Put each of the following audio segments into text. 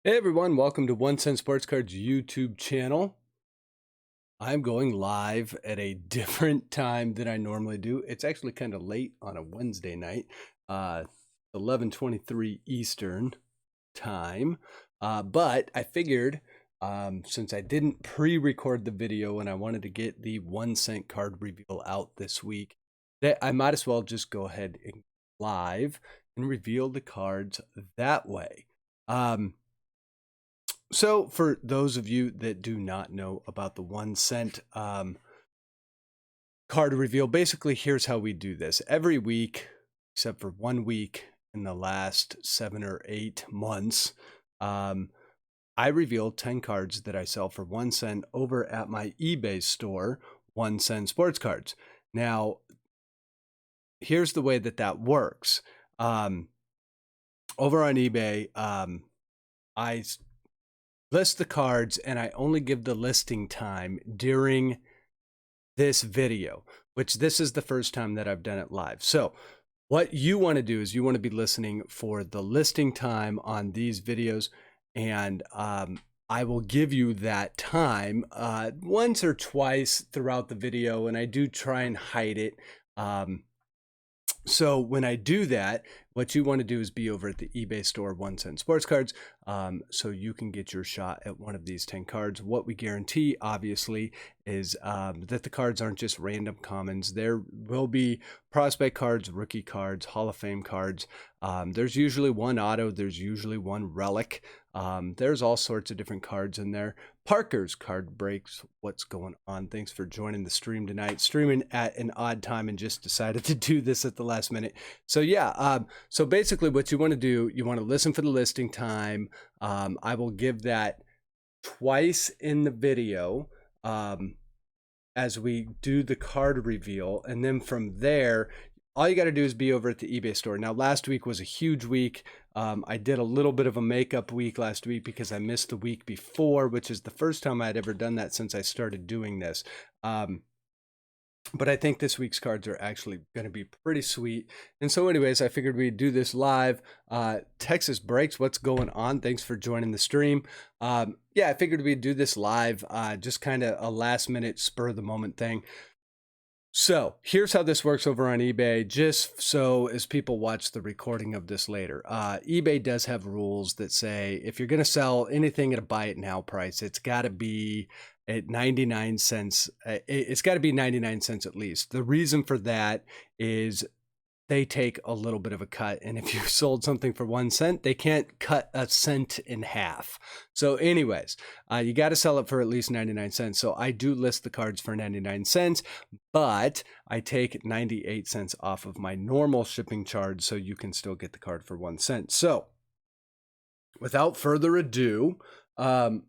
Hey everyone, welcome to 1 Cent Sports Cards YouTube channel. I'm going live at a different time than I normally do. It's actually kind of late on a Wednesday night, 11:23 Eastern time. But I figured since I didn't pre-record the video and I wanted to get the 1 cent card reveal out this week, that I might as well just go ahead and live and reveal the cards that way. So for those of you that do not know about the 1 cent card reveal, basically here's how we do this. Every week, except for 1 week in the last 7 or 8 months, I reveal 10 cards that I sell for 1 cent over at my eBay store, 1 Cent Sports Cards. Now, here's the way that works. Over on eBay, I list the cards and I only give the listing time during this video, which this is the first time that I've done it live. So what you want to do is you want to be listening for the listing time on these videos, and I will give you that time once or twice throughout the video, and I do try and hide it. So when I do that, what you want to do is be over at the eBay store, 1 Cent Sports Cards, so you can get your shot at one of these 10 cards. What we guarantee, obviously, is that the cards aren't just random commons. There will be prospect cards, rookie cards, Hall of Fame cards. There's usually one auto. There's usually one relic. There's all sorts of different cards in there. Parker's Card Breaks. What's going on? Thanks for joining the stream tonight. Streaming at an odd time and just decided to do this at the last minute. So yeah, so basically what you want to do, you want to listen for the listing time. I will give that twice in the video as we do the card reveal. And then from there, all you got to do is be over at the eBay store. Now, last week was a huge week. I did a little bit of a makeup week last week because I missed the week before, which is the first time I'd ever done that since I started doing this. But I think this week's cards are actually going to be pretty sweet. And so anyways, I figured we'd do this live. Texas Breaks, what's going on? Thanks for joining the stream. Yeah, I figured we'd do this live, just kind of a last minute spur of the moment thing. So here's how this works over on eBay, just so as people watch the recording of this later. eBay does have rules that say if you're going to sell anything at a buy it now price, it's got to be at 99 cents. It's got to be 99 cents at least. The reason for that is they take a little bit of a cut. And if you sold something for 1 cent, they can't cut a cent in half. So anyways, you got to sell it for at least 99 cents. So I do list the cards for 99 cents, but I take 98 cents off of my normal shipping charge so you can still get the card for 1 cent. So without further ado, let's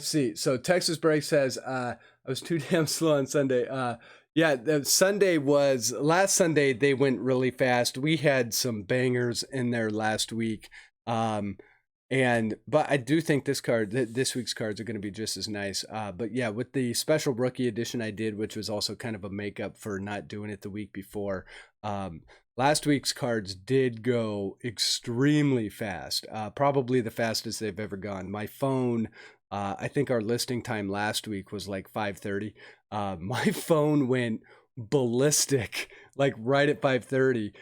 see. So Texas Break says, I was too damn slow on Sunday. Yeah, last Sunday, they went really fast. We had some bangers in there last week. But I do think this week's cards are going to be just as nice. But yeah, with the special rookie edition I did, which was also kind of a makeup for not doing it the week before, last week's cards did go extremely fast, probably the fastest they've ever gone. My phone, I think our listing time last week was like 5:30. My phone went ballistic, like right at 5:30,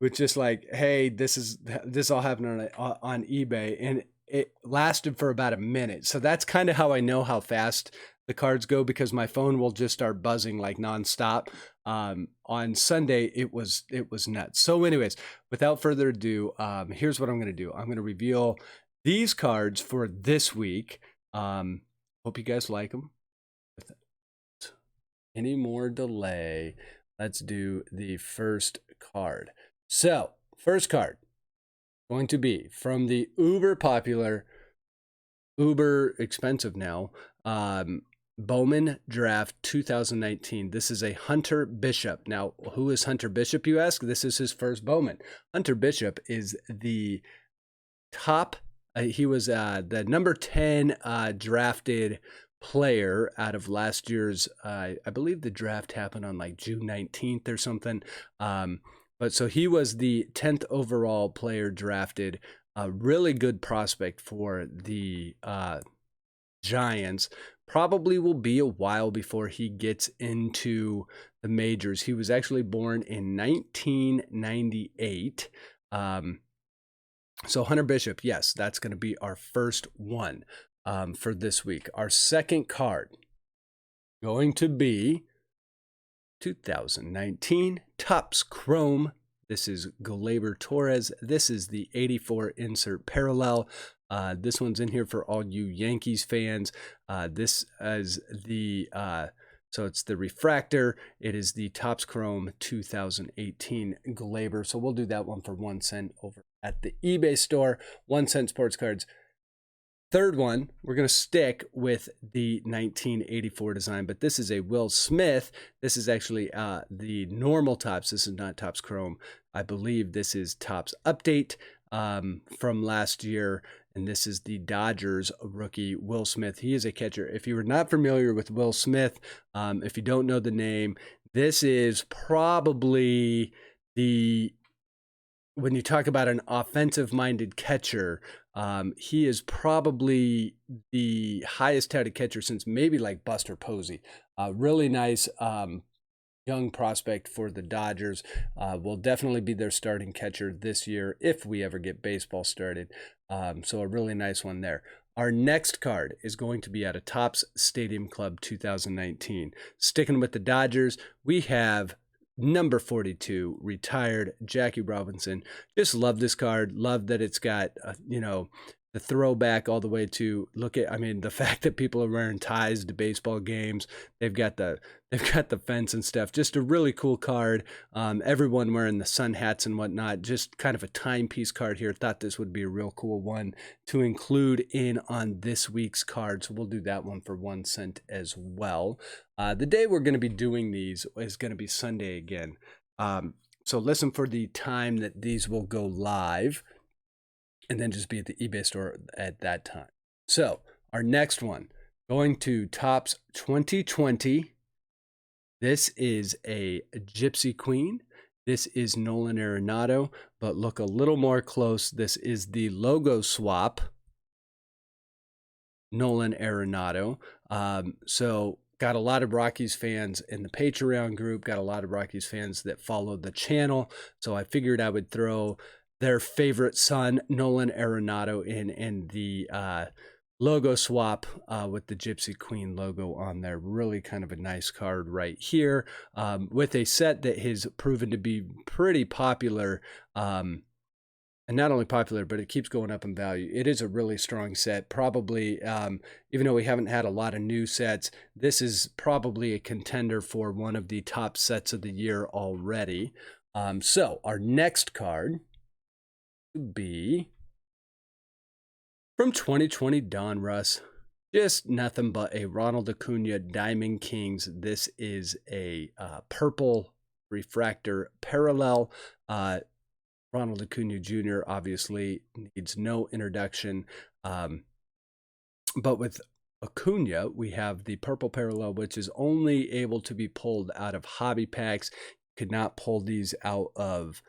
with just like, hey, this all happened on eBay, and it lasted for about a minute. So that's kind of how I know how fast the cards go, because my phone will just start buzzing like nonstop. On Sunday, it was nuts. So anyways, without further ado, here's what I'm going to do. I'm going to reveal these cards for this week. Hope you guys like them. Without any more delay, let's do the first card. So, first card going to be from the uber popular, uber expensive now, Bowman Draft 2019. This is a Hunter Bishop. Now, who is Hunter Bishop, you ask? This is his first Bowman. Hunter Bishop is the top. He was the number 10 drafted player out of last year's, I believe the draft happened on like June 19th or something. But so he was the 10th overall player drafted A really good prospect for the Giants. Probably will be a while before he gets into the majors. He was actually born in 1998. So Hunter Bishop, yes, that's going to be our first one for this week. Our second card going to be 2019 Topps Chrome. This is Gleyber Torres. This is the 84 insert parallel. This one's in here for all you Yankees fans. This is the so it's the refractor. It is the Topps Chrome 2018 Gleyber. So we'll do that one for 1 cent over at the eBay store. 1 cent sports cards. Third one, we're going to stick with the 1984 design, but this is a Will Smith. This is actually the normal Topps. This is not Topps Chrome. I believe this is Topps Update from last year, and this is the Dodgers rookie Will Smith. He is a catcher. If you were not familiar with Will Smith, if you don't know the name, this is probably when you talk about an offensive-minded catcher, he is probably the highest touted catcher since maybe like Buster Posey. Really nice young prospect for the Dodgers. Will definitely be their starting catcher this year if we ever get baseball started. So a really nice one there. Our next card is going to be out of Topps Stadium Club 2019. Sticking with the Dodgers, we have number 42, retired Jackie Robinson. Just love this card. Love that it's got, the throwback all the way to the fact that people are wearing ties to baseball games. They've got the fence and stuff. Just a really cool card. Everyone wearing the sun hats and whatnot. Just kind of a timepiece card here. Thought this would be a real cool one to include in on this week's card. So we'll do that one for 1 cent as well. The day we're going to be doing these is going to be Sunday again. So listen for the time that these will go live, and then just be at the eBay store at that time. So our next one, going to Topps 2020. This is a Gypsy Queen. This is Nolan Arenado, but look a little more close. This is the logo swap, Nolan Arenado. So got a lot of Rockies fans in the Patreon group, got a lot of Rockies fans that follow the channel. So I figured I would throw their favorite son, Nolan Arenado, in the logo swap with the Gypsy Queen logo on there. Really kind of a nice card right here, with a set that has proven to be pretty popular, and not only popular, but it keeps going up in value. It is a really strong set. Probably, even though we haven't had a lot of new sets, this is probably a contender for one of the top sets of the year already. So our next card be from 2020 Donruss. Just nothing but a Ronald Acuna Diamond Kings. This is a purple refractor parallel. Ronald Acuna Jr. obviously needs no introduction, but with Acuna, we have the purple parallel, which is only able to be pulled out of hobby packs. Could not pull these out of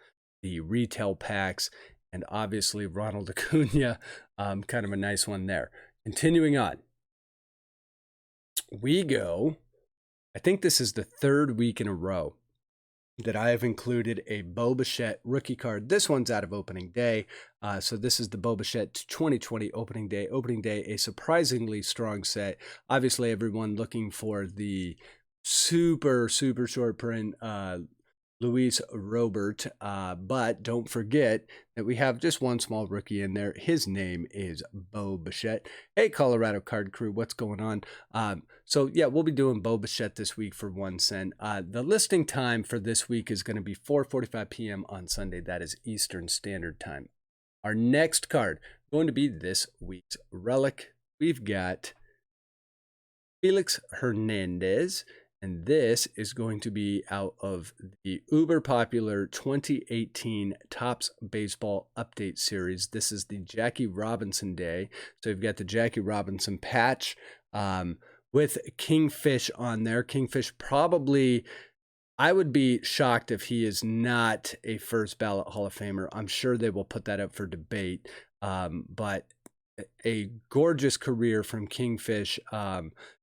the retail packs. And obviously Ronald Acuna, kind of a nice one there. Continuing on, we go, I think this is the third week in a row that I have included a Bo Bichette rookie card. This one's out of opening day. So this is the Bo Bichette 2020 opening day. Opening day, a surprisingly strong set. Obviously, everyone looking for the super, super short print Luis Robert, but don't forget that we have just one small rookie in there. His name is Bo Bichette. Hey, Colorado Card Crew, what's going on? So yeah, we'll be doing Bo Bichette this week for 1 cent. The listing time for this week is going to be 4:45 p.m. on Sunday. That is Eastern Standard Time. Our next card going to be this week's relic. We've got Felix Hernandez. And this is going to be out of the uber popular 2018 Topps Baseball Update Series. This is the Jackie Robinson Day. So you've got the Jackie Robinson patch with Kingfish on there. Kingfish probably, I would be shocked if he is not a first ballot Hall of Famer. I'm sure they will put that up for debate. but a gorgeous career from Kingfish.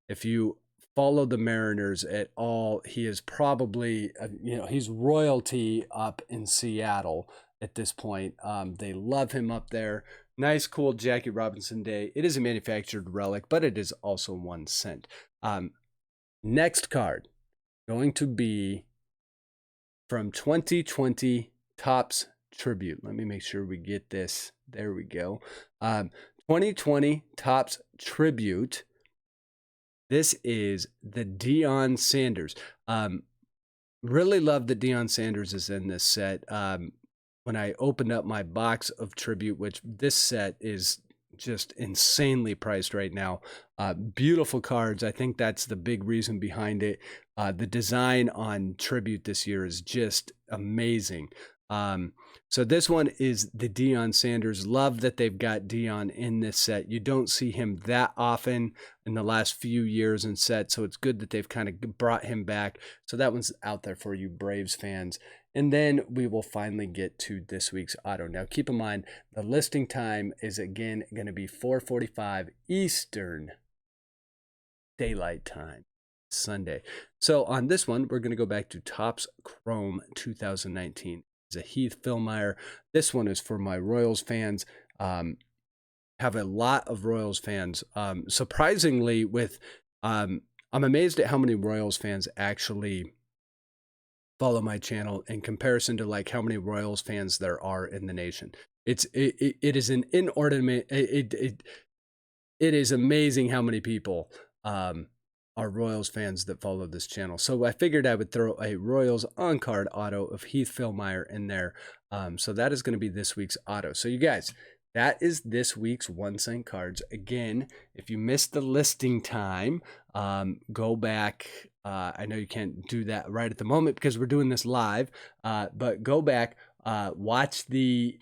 If you follow the Mariners at all, he is probably, he's royalty up in Seattle at this point. They love him up there. Nice, cool Jackie Robinson Day. It is a manufactured relic, but it is also 1 cent. Next card going to be from 2020 Topps Tribute. Let me make sure we get this. There we go. 2020 Topps Tribute. This is the Deion Sanders. Really love that Deion Sanders is in this set. When I opened up my box of Tribute, which this set is just insanely priced right now. Beautiful cards. I think that's the big reason behind it. The design on Tribute this year is just amazing. So this one is the Deion Sanders. Love that they've got Deion in this set. You don't see him that often in the last few years in sets, so it's good that they've kind of brought him back. So that one's out there for you Braves fans. And then we will finally get to this week's auto. Now, keep in mind, the listing time is, again, going to be 4:45 Eastern Daylight Time, Sunday. So on this one, we're going to go back to Topps Chrome 2019. It's a Heath Fillmyer. This one is for my Royals fans. Have a lot of Royals fans. Surprisingly, I'm amazed at how many Royals fans actually follow my channel in comparison to like how many Royals fans there are in the nation. It is an inordinate. It is amazing how many people are Royals fans that follow this channel. So I figured I would throw a Royals on-card auto of Heath Fillmyer in there. So that is going to be this week's auto. So you guys, that is this week's 1 cent cards. Again, if you missed the listing time, go back. I know you can't do that right at the moment because we're doing this live, but go back, watch the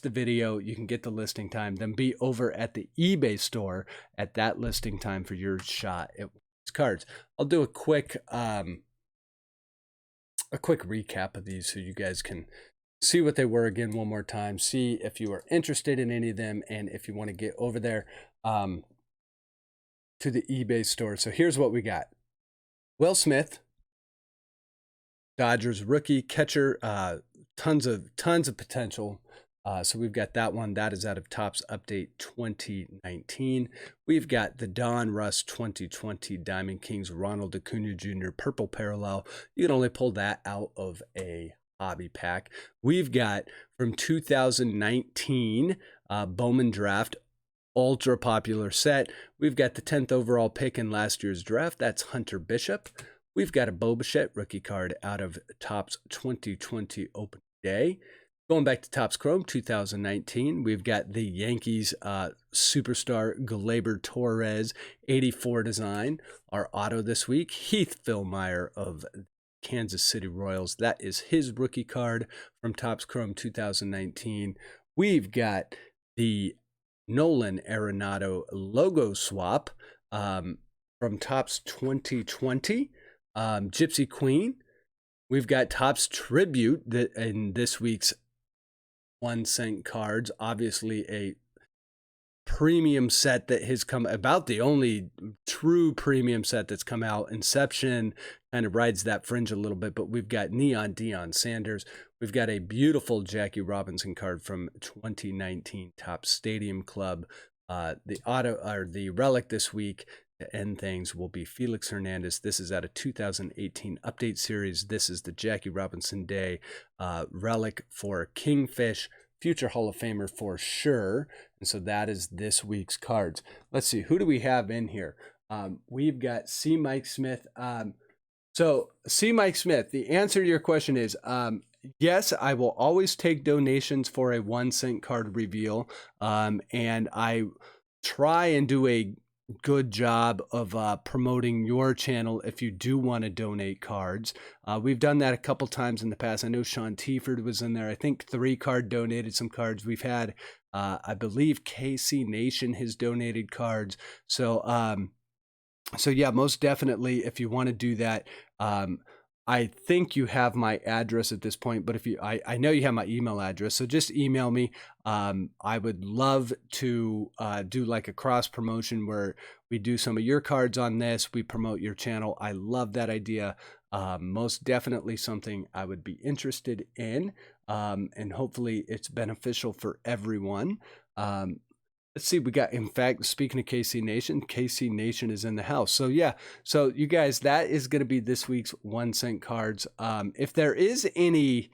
video. You can get the listing time, then be over at the eBay store at that listing time for your shot at cards. I'll do a quick recap of these so you guys can see what they were again one more time, see if you are interested in any of them, and if you want to get over there to the eBay store. So here's what we got. Will Smith, Dodgers rookie catcher, tons of potential. So we've got that one. That is out of Topps Update 2019. We've got the Don Russ 2020 Diamond Kings Ronald Acuna Jr. Purple Parallel. You can only pull that out of a hobby pack. We've got from 2019 Bowman Draft, ultra popular set. We've got the 10th overall pick in last year's draft. That's Hunter Bishop. We've got a Bo Bichette rookie card out of Topps 2020 Open Day. Going back to Topps Chrome 2019, we've got the Yankees superstar Gleyber Torres 84 design. Our auto this week, Heath Fillmyer of Kansas City Royals. That is his rookie card from Topps Chrome 2019. We've got the Nolan Arenado logo swap from Topps 2020, Gypsy Queen. We've got Topps Tribute that in this week's 1 cent cards, obviously a premium set that has come about, the only true premium set that's come out. Inception kind of rides that fringe a little bit, but we've got Neon Deion Sanders. We've got a beautiful Jackie Robinson card from 2019 Topps Stadium Club. The auto or the relic this week to end things will be Felix Hernandez. This is out of 2018 Update Series. This is the Jackie Robinson Day relic for Kingfish, future Hall of Famer for sure. And so that is this week's cards. Let's see, who do we have in here? We've got C. Mike Smith. So C. Mike Smith, the answer to your question is yes, I will always take donations for a 1 cent card reveal. And I try and do a good job of promoting your channel if you do want to donate cards. We've done that a couple times in the past. I know Sean Tieford was in there. I think 3 Card donated some cards. We've had, I believe KC Nation has donated cards. So yeah, most definitely if you want to do that, I think you have my address at this point, but if you, I know you have my email address, so just email me. I would love to do like a cross promotion where we do some of your cards on this, we promote your channel. I love that idea. Most definitely something I would be interested in, and hopefully it's beneficial for everyone. Let's see, we got, in fact, speaking of KC Nation is in the house. So yeah, so you guys, that is going to be this week's 1 cent cards. If there is any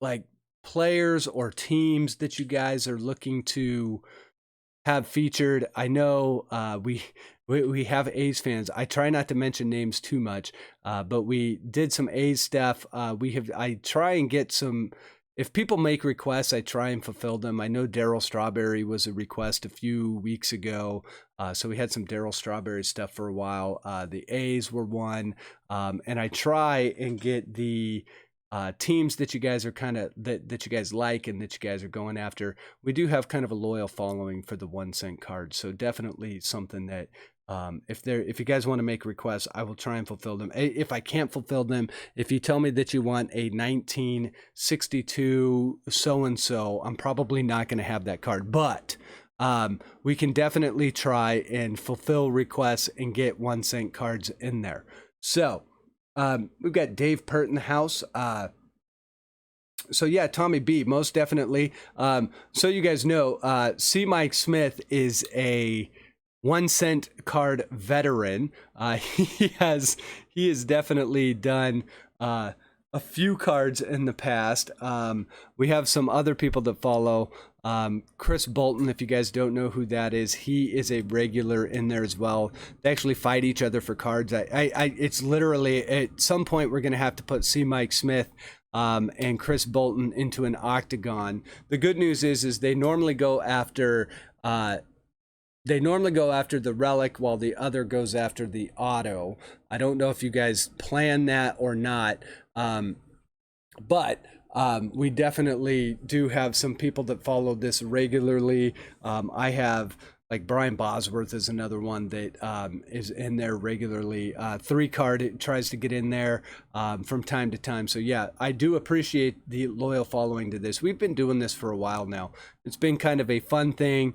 like players or teams that you guys are looking to have featured, I know we have A's fans. I try not to mention names too much, but we did some A's stuff. I try and get some. If people make requests, I try and fulfill them. I know Darryl Strawberry was a request a few weeks ago, so we had some Darryl Strawberry stuff for a while. The A's were one, and I try and get the teams that you guys are kind of that you guys like and that you guys are going after. We do have kind of a loyal following for the 1 cent cards, so definitely something that if you guys want to make requests, I will try and fulfill them. If I can't fulfill them, if you tell me that you want a 1962 so-and-so, I'm probably not going to have that card, but we can definitely try and fulfill requests and get 1 cent cards in there. So we've got Dave Pert in the house. So yeah, Tommy B, most definitely. So you guys know, C. Mike Smith is a 1 cent card veteran. He has definitely done a few cards in the past. We have some other people that follow. Chris Bolton, if you guys don't know who that is, he is a regular in there as well. They actually fight each other for cards. It's literally, at some point we're going to have to put C. Mike Smith and Chris Bolton into an octagon. The good news is they normally go after the relic while the other goes after the auto. I don't know if you guys plan that or not, but we definitely do have some people that follow this regularly. I have, like, Brian Bosworth is another one that is in there regularly. 3 card, it tries to get in there from time to time. So yeah, I do appreciate the loyal following to this. We've been doing this for a while now. It's been kind of a fun thing.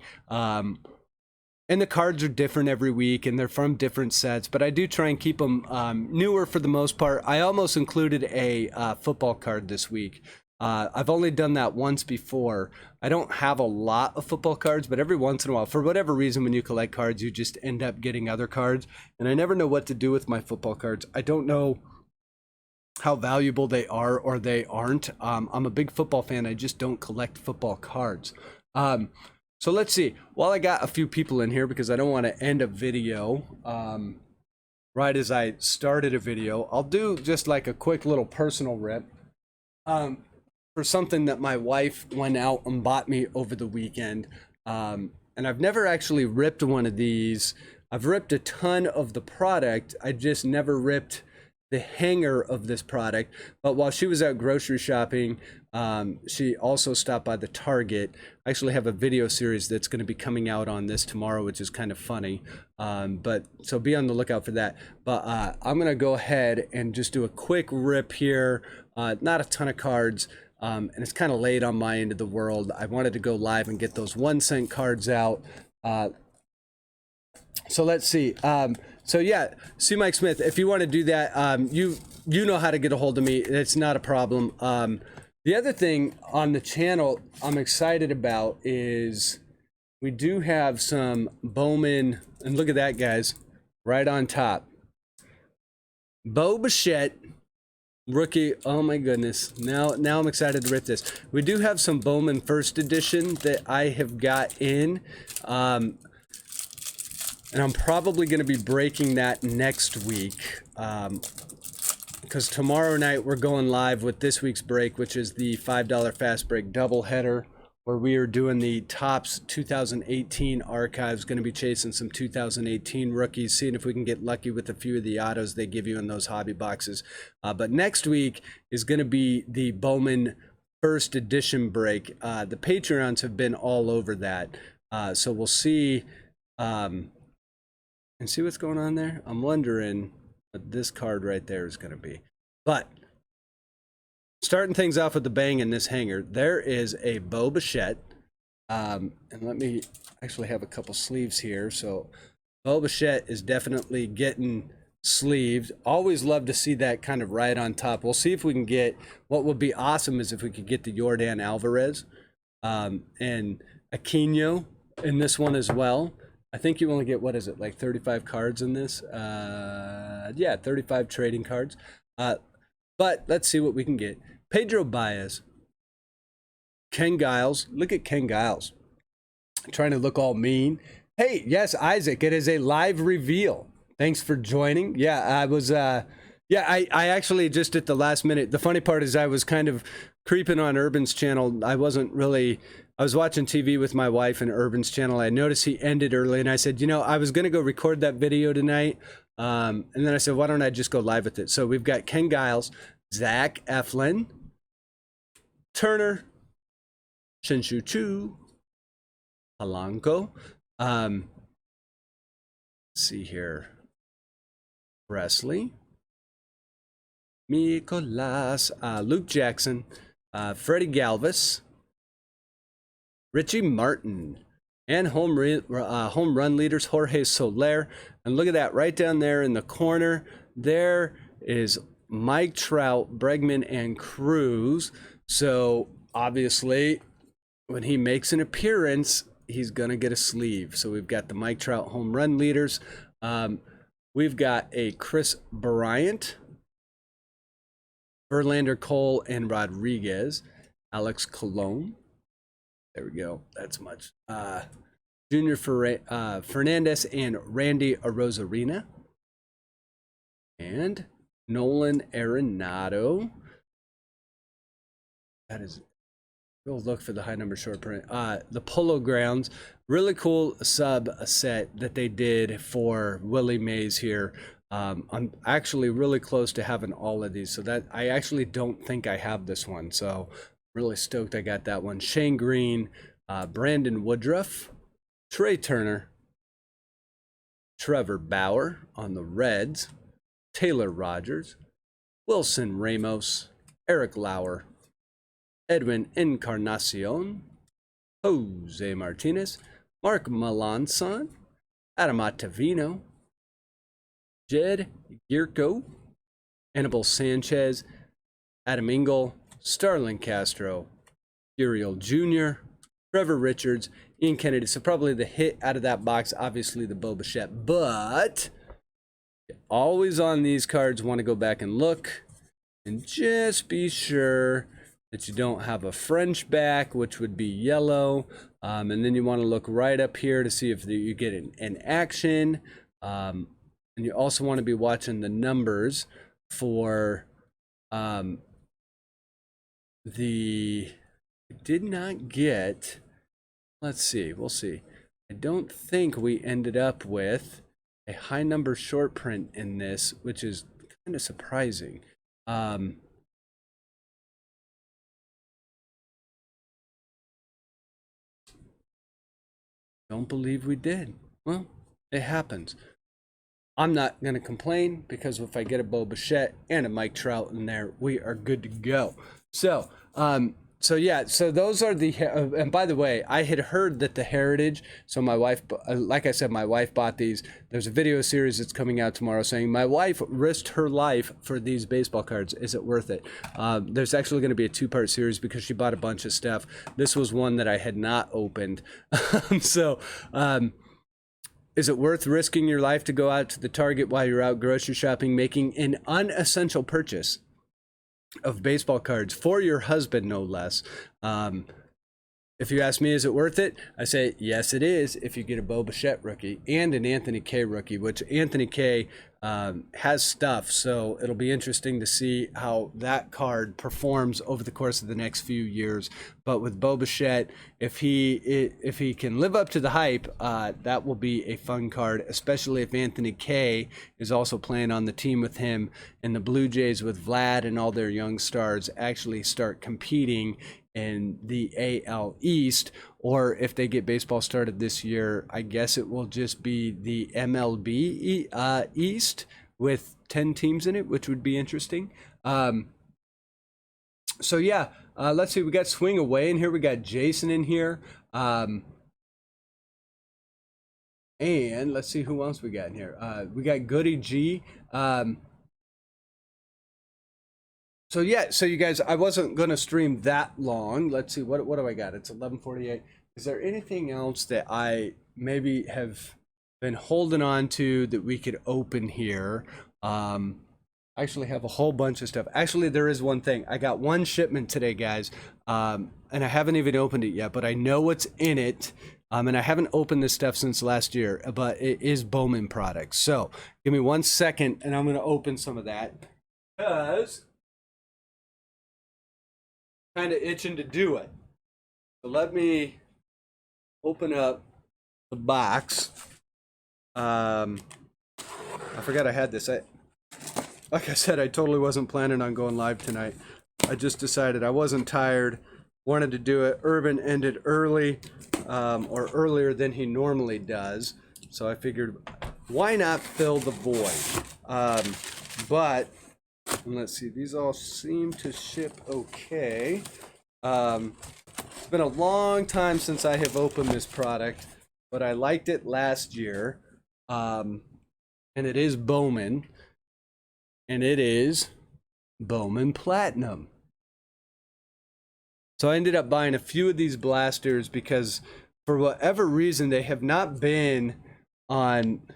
And the cards are different every week, and they're from different sets, but I do try and keep them newer for the most part. I almost included a football card this week. I've only done that once before. I don't have a lot of football cards, but every once in a while, for whatever reason, when you collect cards, you just end up getting other cards, and I never know what to do with my football cards. I don't know how valuable they are or they aren't. I'm a big football fan. I just don't collect football cards. So let's see. While I got a few people in here, because I don't want to end a video right as I started a video, I'll do just like a quick little personal rip for something that my wife went out and bought me over the weekend. And I've never actually ripped one of these. I've ripped a ton of the product. I just never ripped the hanger of this product. But while she was out grocery shopping, she also stopped by the Target. I actually have a video series that's going to be coming out on this tomorrow, which is kind of funny. But so be on the lookout for that. But I'm going to go ahead and just do a quick rip here. Not a ton of cards. And it's kind of late on my end of the world. I wanted to go live and get those 1 cent cards out. So let's see. So yeah, C. Mike Smith, if you want to do that, you know how to get a hold of me. It's not a problem. The other thing on the channel I'm excited about is we do have some Bowman, and look at that, guys, right on top. Bo Bichette, rookie. Oh my goodness. Now I'm excited to rip this. We do have some Bowman first edition that I have got in. And I'm probably going to be breaking that next week. Because tomorrow night we're going live with this week's break, which is the $5 fast break doubleheader, where we are doing the Topps 2018 archives. Going to be chasing some 2018 rookies, seeing if we can get lucky with a few of the autos they give you in those hobby boxes. But next week is going to be the Bowman first edition break. The Patreons have been all over that, so we'll see and see what's going on there. I'm wondering. what this card right there is going to be. But starting things off with the bang in this hanger, there is a Bo Bichette. And let me actually have a couple sleeves here. So Bo Bichette is definitely getting sleeved. Always love to see that kind of right on top. We'll see if we can get, what would be awesome is if we could get the Yordan Alvarez and Aquino in this one as well. I think you only get, what is it, like 35 cards in this? Yeah, 35 trading cards. But let's see what we can get. Pedro Baez, Ken Giles. Look at Ken Giles. Trying to look all mean. Hey, yes, Isaac, it is a live reveal. Thanks for joining. Yeah, I was, I actually just at the last minute, the funny part is I was kind of creeping on Urban's channel. I was watching TV with my wife and Urban's channel. I noticed he ended early and I said, you know, I was going to go record that video tonight. And then I said, why don't I just go live with it? So we've got Ken Giles, Zach Eflin, Turner, Shinshu Chu, Polanco. Let's see here. Presley, Mikolas, Luke Jackson, Freddie Galvis, Richie Martin, and home run leaders Jorge Soler. And look at that right down there in the corner. There is Mike Trout, Bregman, and Cruz. So obviously, when he makes an appearance, he's gonna get a sleeve. So we've got the Mike Trout home run leaders. We've got a Chris Bryant, Verlander, Cole, and Rodriguez, Alex Colon. There we go. That's much. Junior Fernandez and Randy Arozarena. And Nolan Arenado. That is, we'll look for the high number short print. The Polo Grounds. Really cool sub set that they did for Willie Mays here. I'm actually really close to having all of these. So that I actually don't think I have this one. So really stoked I got that one. Shane Green, Brandon Woodruff, Trey Turner, Trevor Bauer on the Reds, Taylor Rogers, Wilson Ramos, Eric Lauer, Edwin Encarnacion, Jose Martinez, Mark Melanson, Adam Ottavino, Jed Gierko, Anibal Sanchez, Adam Engel, Starlin Castro, Uriel Jr., Trevor Richards, Ian Kennedy. So probably the hit out of that box, obviously the Bo Bichette. But always on these cards, want to go back and look and just be sure that you don't have a French back, which would be yellow. And then you want to look right up here to see if you get an action. And you also want to be watching the numbers for did not get, let's see, we'll see. I don't think we ended up with a high number short print in this, which is kind of surprising. Don't believe we did. Well, it happens. I'm not going to complain because if I get a Bo Bichette and a Mike Trout in there, we are good to go. So, yeah, so those are the, and by the way, I had heard that the Heritage, so my wife, like I said, my wife bought these. There's a video series that's coming out tomorrow saying my wife risked her life for these baseball cards. Is it worth it? There's actually going to be a 2-part series because she bought a bunch of stuff. This was one that I had not opened. Is it worth risking your life to go out to the Target while you're out grocery shopping, making an unessential purchase of baseball cards for your husband, no less? If you ask me, is it worth it? I say, yes, it is if you get a Bo Bichette rookie and an Anthony Kay rookie, which Anthony Kay has stuff. So it'll be interesting to see how that card performs over the course of the next few years. But with Bo Bichette, if he can live up to the hype, that will be a fun card, especially if Anthony Kay is also playing on the team with him and the Blue Jays with Vlad and all their young stars actually start competing in the AL East, or if they get baseball started this year, I guess it will just be the MLB East, with 10 teams in it, which would be interesting. So yeah, let's see. We got Swing Away in here. We got Jason in here. And let's see who else we got in here. We got Goody G. So yeah, so you guys, I wasn't gonna stream that long. Let's see, what do I got? It's 11:48. Is there anything else that I maybe have been holding on to that we could open here? I actually have a whole bunch of stuff. Actually, there is one thing. I got one shipment today, guys, and I haven't even opened it yet, but I know what's in it. And I haven't opened this stuff since last year, but it is Bowman products. So give me 1 second, and I'm gonna open some of that because kind of itching to do it. So let me open up the box. I forgot I had this. Like I said, I totally wasn't planning on going live tonight. I just decided I wasn't tired, wanted to do it. Urban ended early, or earlier than he normally does. So I figured, why not fill the void? But let's see, these all seem to ship okay. It's been a long time since I have opened this product, but I liked it last year. And it is Bowman, and it is Bowman Platinum. So I ended up buying a few of these blasters because for whatever reason they have not been on, I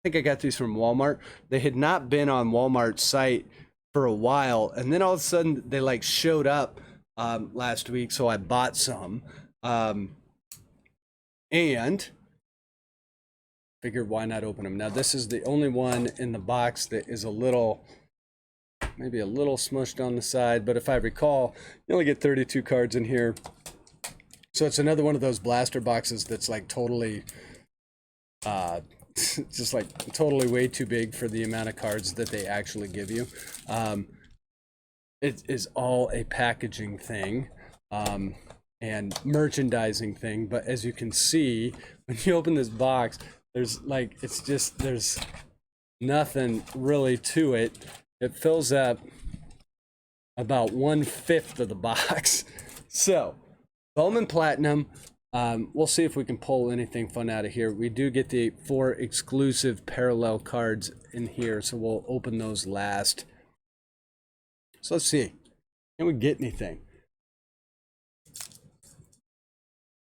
think I got these from Walmart. They had not been on Walmart's site for a while, and then all of a sudden they like showed up last week, so I bought some and figured why not open them. Now this is the only one in the box that is a little, maybe a little smushed on the side, but if I recall, you only get 32 cards in here. So it's another one of those blaster boxes that's like totally just like totally way too big for the amount of cards that they actually give you. It is all a packaging thing and merchandising thing, but as you can see, when you open this box, there's like, it's just, there's nothing really to it. It fills up about 1/5 of the box. So Bowman Platinum, we'll see if we can pull anything fun out of here. We do get the 4 exclusive parallel cards in here, so we'll open those last. So let's see, can we get anything?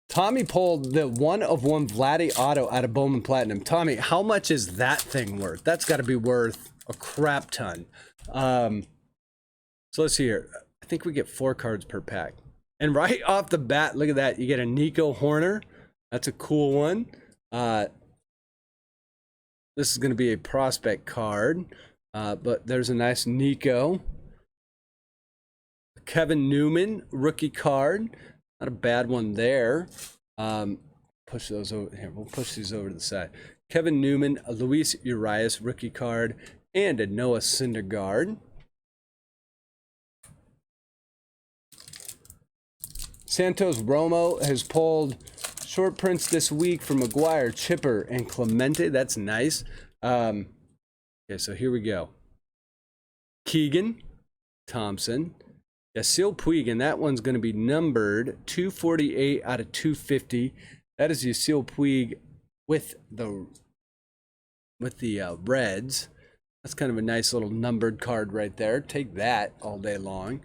Tommy pulled the 1/1 Vladdy Auto out of Bowman Platinum. Tommy, how much is that thing worth? That's got to be worth a crap ton. So let's see here. I think we get 4 cards per pack. And right off the bat, look at that. You get a Nico Horner. That's a cool one. This is going to be a prospect card. But there's a nice Nico. Kevin Newman, rookie card. Not a bad one there. Push those over here. We'll push these over to the side. Kevin Newman, a Luis Urias rookie card, and a Noah Syndergaard. Santos Romo has pulled short prints this week for McGuire, Chipper, and Clemente. That's nice. Okay, so here we go. Keegan Thompson. Yasiel Puig, and that one's going to be numbered 248 out of 250. That is Yasiel Puig with the Reds. That's kind of a nice little numbered card right there. Take that all day long.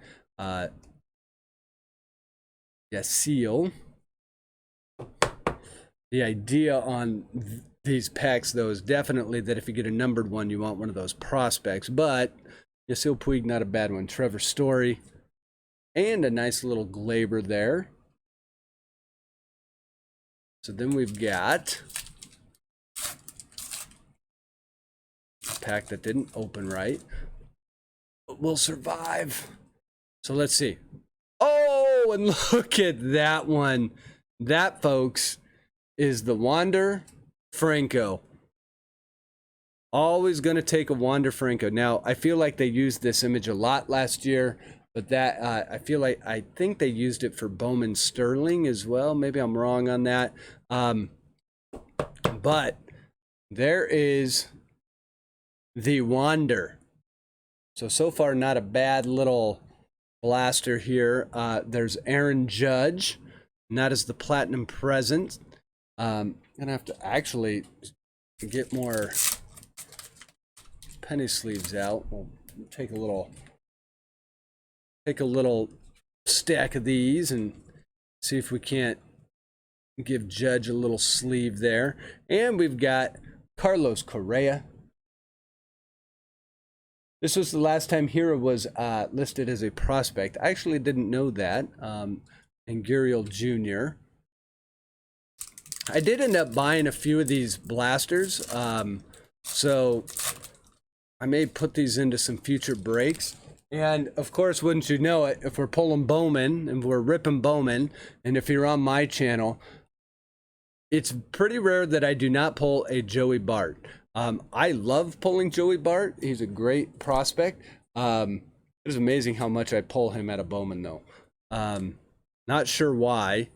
Yasiel. The idea on these packs, though, is definitely that if you get a numbered one, you want one of those prospects. But Yasiel Puig, not a bad one. Trevor Story. And a nice little Glaber there. So then we've got a pack that didn't open right, but will survive. So let's see. Oh, and look at that one. That, folks, is the Wander Franco. Always going to take a Wander Franco. Now, I feel like they used this image a lot last year. But that, I think they used it for Bowman Sterling as well. Maybe I'm wrong on that. But there is the Wander. So far, not a bad little blaster here. There's Aaron Judge, and that is the Platinum present. Gonna have to actually get more penny sleeves out. We'll take a little stack of these and see if we can't give Judge a little sleeve there. And we've got Carlos Correa. This was the last time Hero was listed as a prospect. I actually didn't know that. And Gurriel Jr. I did end up buying a few of these blasters. So I may put these into some future breaks. And of course, wouldn't you know it, if we're pulling Bowman and we're ripping Bowman, and if you're on my channel, it's pretty rare that I do not pull a Joey Bart. I love pulling Joey Bart. He's a great prospect. It is amazing how much I pull him at a Bowman, though. Not sure why.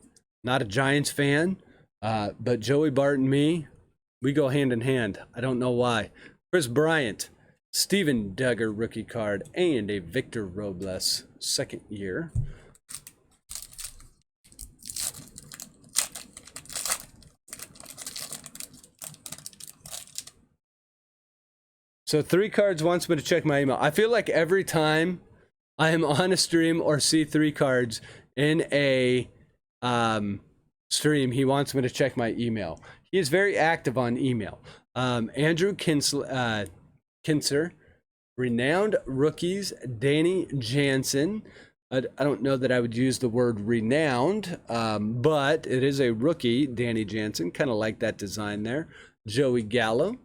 Not a Giants fan, but Joey Bart and me, we go hand in hand. I don't know why. Chris Bryant, Steven Duggar rookie card, and a Victor Robles second year. So 3 cards wants me to check my email. I feel like every time I am on a stream or see 3 cards in a stream, he wants me to check my email. He is very active on email. Andrew Kinser, renowned rookies, Danny Jansen. I don't know that I would use the word renowned, but it is a rookie, Danny Jansen. Kind of like that design there. Joey Gallo.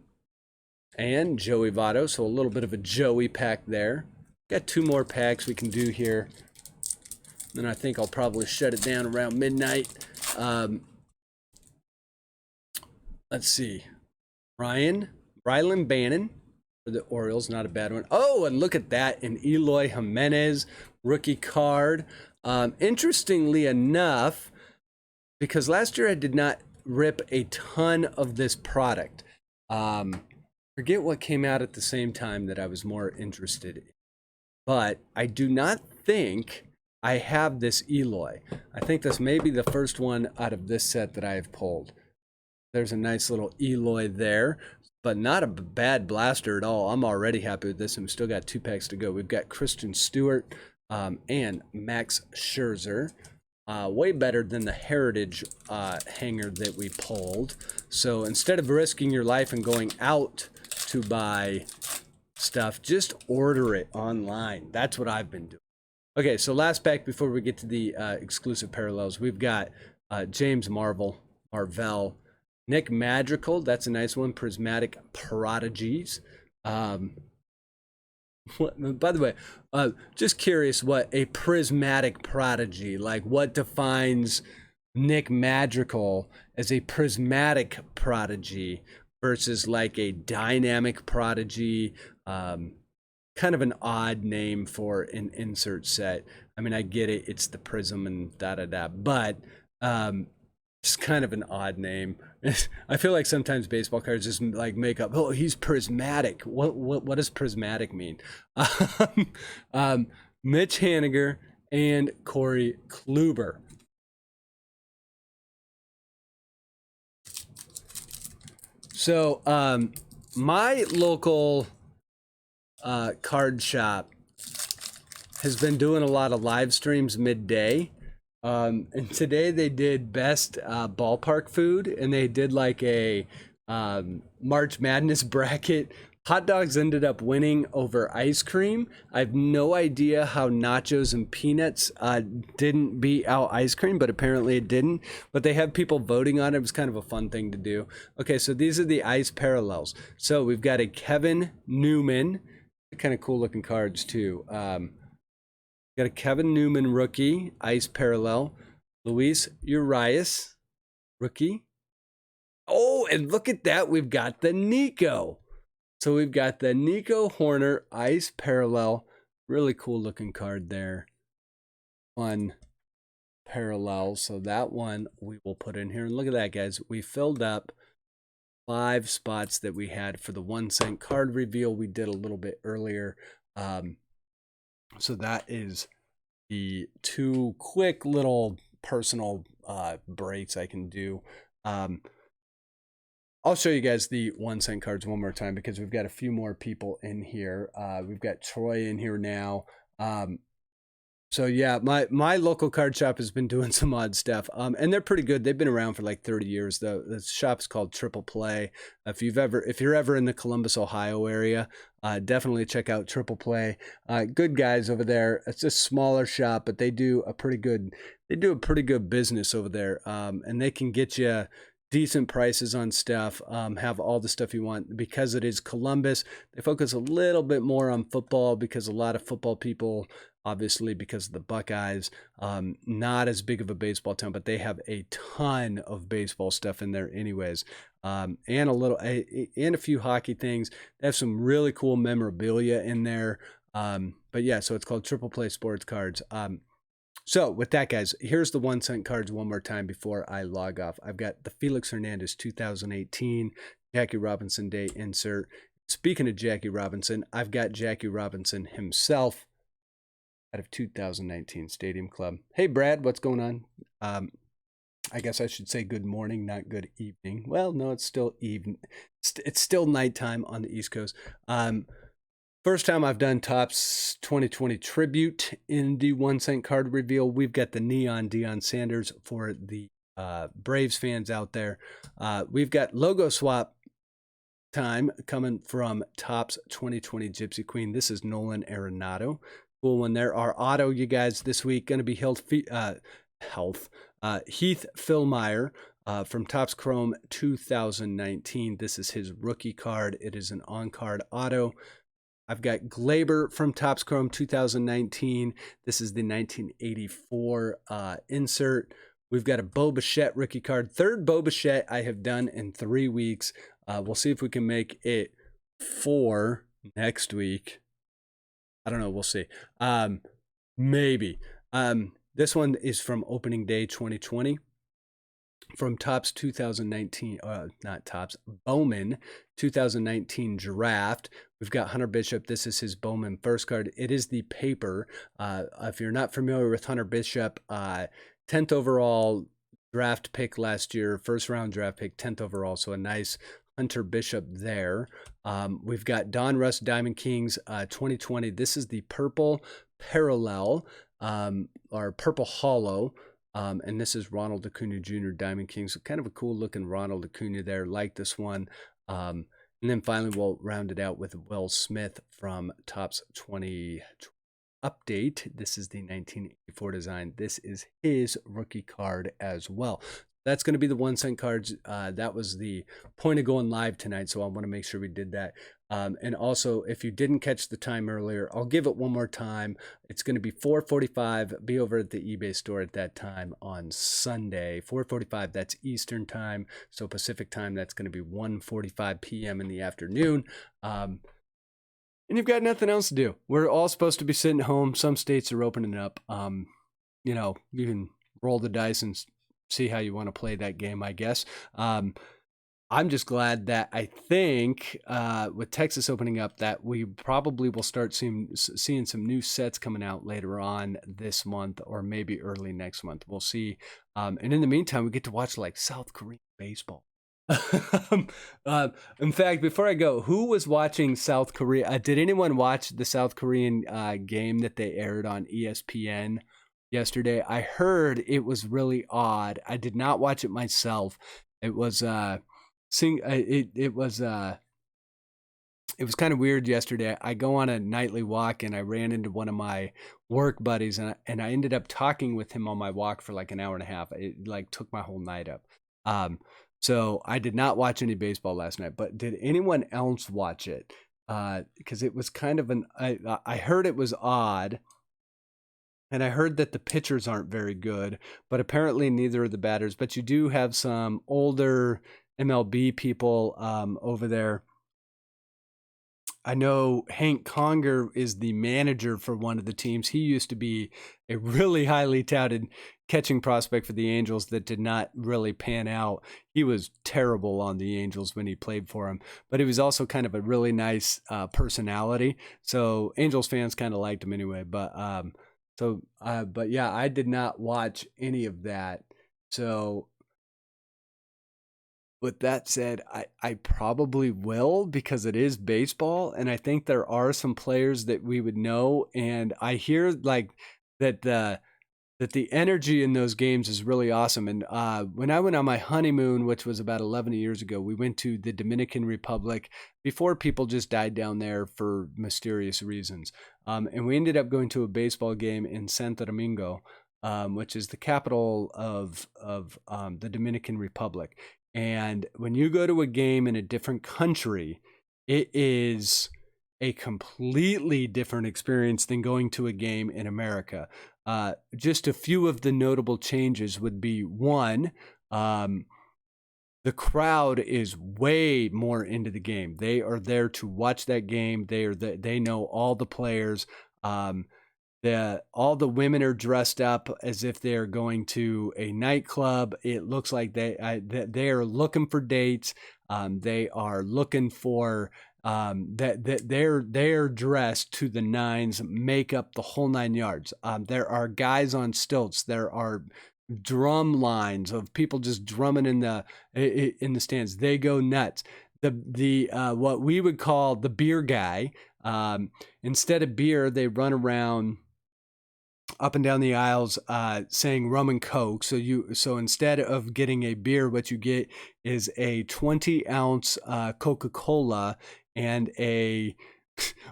And Joey Votto, so a little bit of a Joey pack there. Got 2 more packs we can do here. Then I think I'll probably shut it down around midnight. Let's see. Rylan Bannon for the Orioles, not a bad one. Oh, and look at that, an Eloy Jimenez rookie card. Interestingly enough, because last year I did not rip a ton of this product. Forget what came out at the same time that I was more interested in. But I do not think I have this Eloy. I think this may be the first one out of this set that I have pulled. There's a nice little Eloy there, but not a bad blaster at all. I'm already happy with this, and we've still got 2 packs to go. We've got Christian Stewart and Max Scherzer. Way better than the Heritage hanger that we pulled. So instead of risking your life and going out to buy stuff, just order it online. That's what I've been doing. Okay, so last pack before we get to the exclusive parallels, we've got James Marvell, Nick Madrigal, that's a nice one, Prismatic Prodigies. By the way, just curious what a prismatic prodigy, like what defines Nick Madrigal as a prismatic prodigy versus like a dynamic prodigy. Kind of an odd name for an insert set. I mean, I get it, it's the prism and da-da-da, but just kind of an odd name. I feel like sometimes baseball cards just like make up, oh, he's prismatic. What does prismatic mean? Mitch Haniger and Corey Kluber. So my local card shop has been doing a lot of live streams midday. And today they did best ballpark food, and they did like a March Madness bracket. Hot dogs ended up winning over ice cream. I have no idea how nachos and peanuts didn't beat out ice cream, but apparently it didn't. But they have people voting on it. It was kind of a fun thing to do. Okay, so these are the ice parallels. So we've got a Kevin Newman, kind of cool looking cards too. Got a Kevin Newman rookie, ice parallel. Luis Urias, rookie. Oh, and look at that. We've got the Nico. So we've got the Nico Hoerner ice parallel. Really cool looking card there. Fun parallel. So that one we will put in here. And look at that, guys. We filled up 5 spots that we had for the 1 cent card reveal. We did a little bit earlier. So that is the 2 quick little personal breaks I can do. I'll show you guys the 1 cent cards one more time because we've got a few more people in here. We've got Troy in here now. So yeah, my local card shop has been doing some odd stuff, and they're pretty good. They've been around for like 30 years. The shop's called Triple Play. If you're ever in the Columbus, Ohio area, definitely check out Triple Play. Good guys over there. It's a smaller shop, but they do a pretty good business over there, and they can get you decent prices on stuff, have all the stuff you want. Because it is Columbus, they focus a little bit more on football because a lot of football people, obviously because of the Buckeyes, not as big of a baseball town, but they have a ton of baseball stuff in there anyways, and a few hockey things. They have some really cool memorabilia in there, but yeah, so it's called Triple Play Sports Cards. So with that, guys, here's the 1 cent cards one more time before I log off. I've got the Felix Hernandez 2018 Jackie Robinson Day insert. Speaking of Jackie Robinson, I've got Jackie Robinson himself out of 2019 Stadium Club. Hey, Brad, what's going on? I guess I should say good morning, not good evening. Well, no, it's still evening. It's still nighttime on the East Coast. First time I've done Topps 2020 tribute in the 1 cent card reveal. We've got the neon Deion Sanders for the Braves fans out there. We've got logo swap time coming from Topps 2020 Gypsy Queen. This is Nolan Arenado. Cool one there. Our auto, you guys, this week going to be Heath Philmeyer from Topps Chrome 2019. This is his rookie card. It is an on-card auto. I've got Glaber from Topps Chrome 2019. This is the 1984 insert. We've got a Bo Bichette rookie card. Third Bo Bichette I have done in 3 weeks. We'll see if we can make it 4 next week. I don't know. We'll see. Maybe. This one is from opening day 2020. From Topps 2019, not Topps, Bowman 2019 draft. We've got Hunter Bishop. This is his Bowman first card. It is the paper. If you're not familiar with Hunter Bishop, 10th overall draft pick last year, first round draft pick, 10th overall. So a nice Hunter Bishop there. We've got Donruss Diamond Kings 2020. This is the purple parallel or purple hollow. And this is Ronald Acuna Jr. Diamond Kings. So kind of a cool looking Ronald Acuna there. Like this one. And then finally, we'll round it out with Will Smith from Topps 20 update. This is the 1984 design. This is his rookie card as well. That's going to be the 1 cent cards. That was the point of going live tonight, so I want to make sure we did that. And also, if you didn't catch the time earlier, I'll give it one more time. It's going to be 4:45. Be over at the eBay store at that time on Sunday. 4:45, that's Eastern time. So Pacific time, that's going to be 1:45 p.m. in the afternoon. And you've got nothing else to do. We're all supposed to be sitting home. Some states are opening up. You can roll the dice and see how you want to play that game, I guess. I'm just glad that I think with Texas opening up that we probably will start seeing some new sets coming out later on this month or maybe early next month. We'll see. And in the meantime, we get to watch like South Korean baseball. In fact, before I go, who was watching South Korea? Did anyone watch the South Korean game that they aired on ESPN yesterday? I heard it was really odd. I did not watch it myself. It was it was kind of weird yesterday. I go on a nightly walk and I ran into one of my work buddies and I ended up talking with him on my walk for like an hour and a half. It like took my whole night up. So I did not watch any baseball last night, but did anyone else watch it? Because it was kind of I heard it was odd. And I heard that the pitchers aren't very good, but apparently neither are the batters. But you do have some older MLB people over there. I know Hank Conger is the manager for one of the teams. He used to be a really highly touted catching prospect for the Angels that did not really pan out. He was terrible on the Angels when he played for him, but he was also kind of a really nice personality. So Angels fans kind of liked him anyway. But yeah, I did not watch any of that. So with that said, I probably will because it is baseball, and I think there are some players that we would know. And I hear like that the energy in those games is really awesome. And when I went on my honeymoon, which was about 11 years ago, we went to the Dominican Republic before people just died down there for mysterious reasons. And we ended up going to a baseball game in Santo Domingo, which is the capital of the Dominican Republic. And when you go to a game in a different country, it is a completely different experience than going to a game in America. Just a few of the notable changes would be one, the crowd is way more into the game. They are there to watch that game. They know all the players. All the women are dressed up as if they're going to a nightclub. It looks like they are looking for dates. They are looking for they're dressed to the nines, makeup, the whole 9 yards. There are guys on stilts. There are drum lines of people just drumming in the stands. They go nuts. The what we would call the beer guy. Instead of beer, they run around up and down the aisles saying rum and coke. So instead of getting a beer, what you get is a 20-ounce Coca-Cola and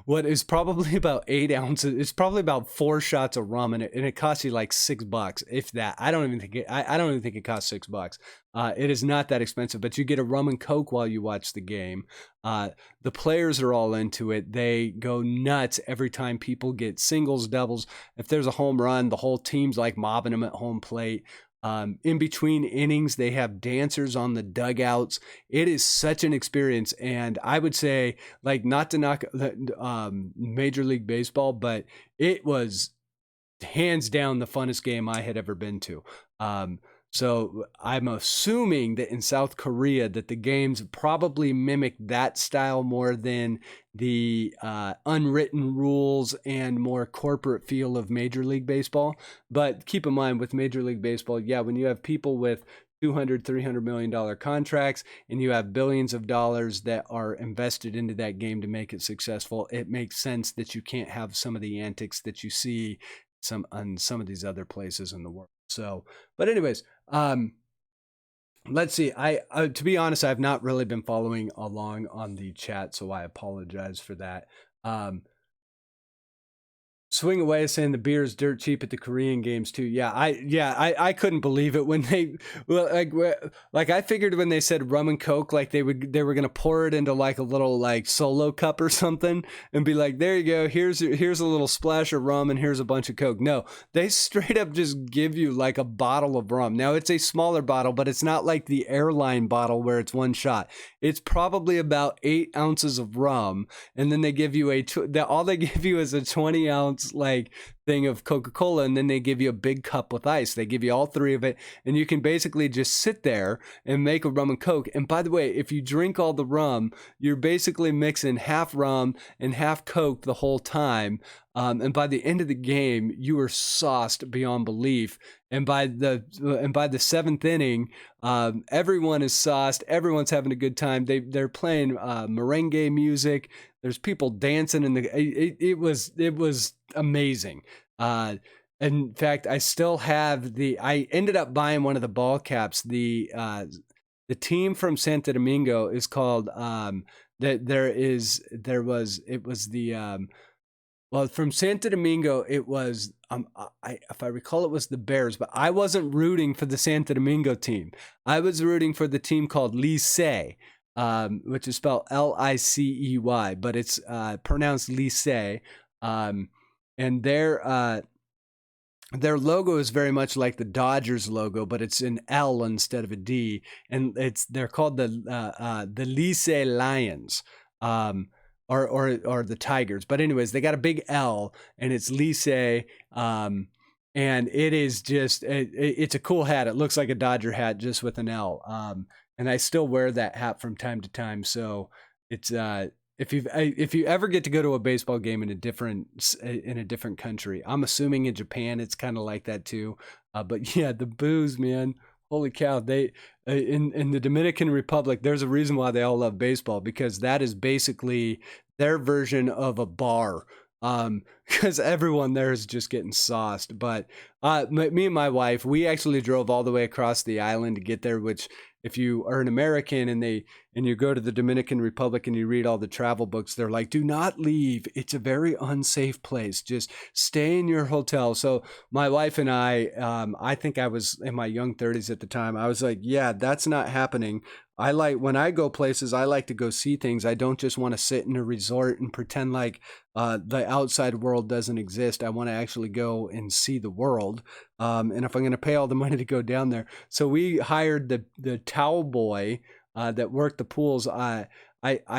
what is probably about 8 ounces. It's probably about 4 shots of rum, and it costs you like $6, if that. I don't even think it costs $6. It is not that expensive, but you get a rum and coke while you watch the game. The players are all into it. They go nuts every time people get singles, doubles. If there's a home run, the whole team's like mobbing them at home plate. In between innings, they have dancers on the dugouts. It is such an experience. And I would say, like, not to knock Major League Baseball, but it was hands down the funnest game I had ever been to. So I'm assuming that in South Korea that the games probably mimic that style more than the unwritten rules and more corporate feel of Major League Baseball. But keep in mind with Major League Baseball, yeah, when you have people with $200-300 million contracts and you have billions of dollars that are invested into that game to make it successful, it makes sense that you can't have some of the antics that you see on some of these other places in the world. So, but anyways, let's see. I to be honest, I've not really been following along on the chat, so I apologize for that. Swing Away is saying the beer is dirt cheap at the Korean games too. Yeah, I couldn't believe it when they like I figured when they said rum and coke, like they were gonna pour it into like a little like solo cup or something and be like, there you go, here's a little splash of rum and here's a bunch of coke. No, they straight up just give you like a bottle of rum. Now it's a smaller bottle, but it's not like the airline bottle where it's one shot. It's probably about 8 ounces of rum, and then they give you all they give you is a 20-ounce like thing of Coca-Cola, and then they give you a big cup with ice. They give you all 3 of it, and you can basically just sit there and make a rum and coke. And by the way, if you drink all the rum, you're basically mixing half rum and half coke the whole time. And by the end of the game, you are sauced beyond belief. And by the 7th inning, everyone is sauced. Everyone's having a good time. They're playing merengue music. There's people dancing it was amazing. In fact, I still have I ended up buying one of the ball caps. The team from Santo Domingo is called from Santo Domingo, it was, if I recall, it was the Bears, but I wasn't rooting for the Santo Domingo team. I was rooting for the team called Licey, which is spelled Licey, but it's pronounced Licey. And their logo is very much like the Dodgers logo, but it's an L instead of a D, and they're called the Licey Lions. or the Tigers. But anyways, they got a big L, and it's Lycée. And it is just it's a cool hat. It looks like a Dodger hat just with an L. And I still wear that hat from time to time. So it's if you ever get to go to a baseball game in a different country, I'm assuming in Japan it's kind of like that too. But yeah, the booze, man. Holy cow! They in the Dominican Republic, there's a reason why they all love baseball, because that is basically their version of a bar. Because everyone there is just getting sauced. But me and my wife, we actually drove all the way across the island to get there, which if you are an American and you go to the Dominican Republic and you read all the travel books, they're like, do not leave. It's a very unsafe place. Just stay in your hotel. So my wife and I think I was in my young 30s at the time. I was like, yeah, that's not happening. When I go places, I like to go see things. I don't just want to sit in a resort and pretend like the outside world doesn't exist. I want to actually go and see the world. And if I'm going to pay all the money to go down there. So we hired the towel boy that worked the pools. I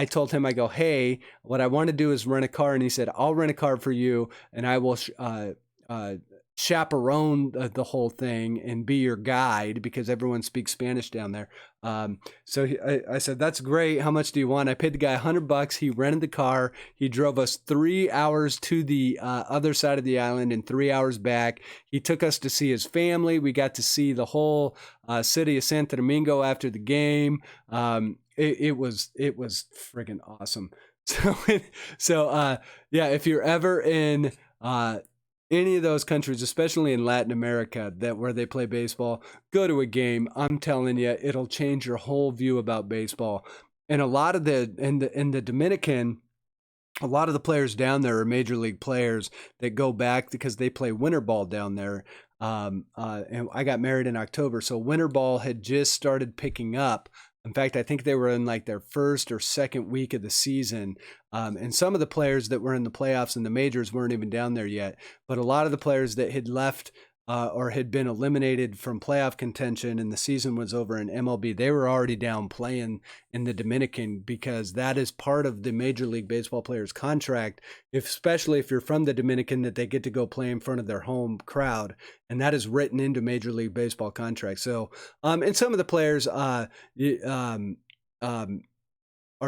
told him, I go, hey, what I want to do is rent a car. And he said, I'll rent a car for you, and I will chaperone the whole thing and be your guide, because everyone speaks Spanish down there. So I said, that's great. How much do you want? I paid the guy $100. He rented the car. He drove us 3 hours to the other side of the island and 3 hours back. He took us to see his family. We got to see the whole city of Santo Domingo after the game. It was friggin' awesome. So yeah, if you're ever in any of those countries, especially in Latin America, where they play baseball, go to a game. I'm telling you, it'll change your whole view about baseball. And a lot of in the Dominican, a lot of the players down there are major league players that go back because they play winter ball down there. And I got married in October, so winter ball had just started picking up. In fact, I think they were in like their first or second week of the season. And some of the players that were in the playoffs and the majors weren't even down there yet. But a lot of the players that had left or had been eliminated from playoff contention and the season was over in MLB, they were already down playing in the Dominican, because that is part of the Major League Baseball players' contract, especially if you're from the Dominican, that they get to go play in front of their home crowd. And that is written into Major League Baseball contracts. So, and some of the players are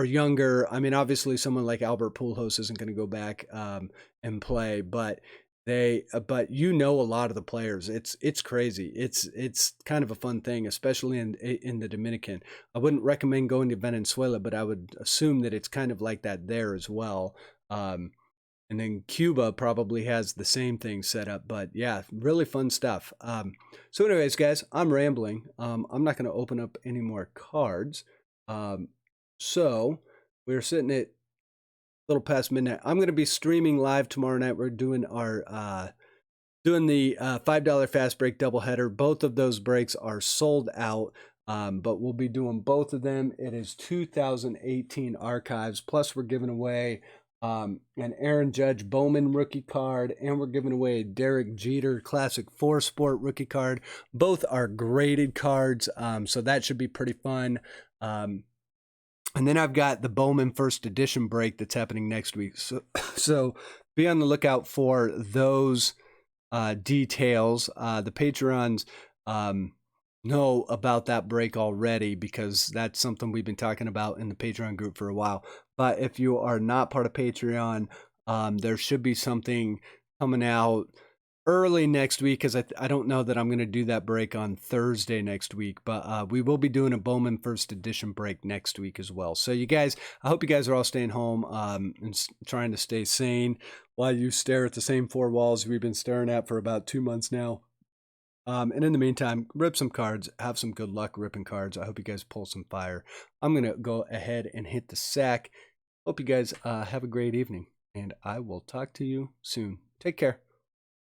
younger. I mean, obviously someone like Albert Pujols isn't going to go back and play, but but a lot of the players. It's crazy. It's kind of a fun thing, especially in the Dominican. I wouldn't recommend going to Venezuela, but I would assume that it's kind of like that there as well. And then Cuba probably has the same thing set up. But yeah, really fun stuff. So anyways, guys, I'm rambling. I'm not going to open up any more cards. So we're sitting at little past midnight. I'm going to be streaming live tomorrow night. We're doing our doing the $5 fast break doubleheader. Both of those breaks are sold out, but we'll be doing both of them. It is 2018 archives. Plus, we're giving away an Aaron Judge Bowman rookie card, and we're giving away a Derek Jeter Classic 4 Sport rookie card. Both are graded cards, so that should be pretty fun. And then I've got the Bowman First Edition break that's happening next week. So be on the lookout for those details. The Patreons know about that break already, because that's something we've been talking about in the Patreon group for a while. But if you are not part of Patreon, there should be something coming out early next week, because I don't know that I'm going to do that break on Thursday next week, but we will be doing a Bowman First Edition break next week as well. So you guys, I hope you guys are all staying home and trying to stay sane while you stare at the same 4 walls we've been staring at for about 2 months now. And in the meantime, rip some cards, have some good luck ripping cards. I hope you guys pull some fire. I'm going to go ahead and hit the sack. Hope you guys have a great evening, and I will talk to you soon. Take care.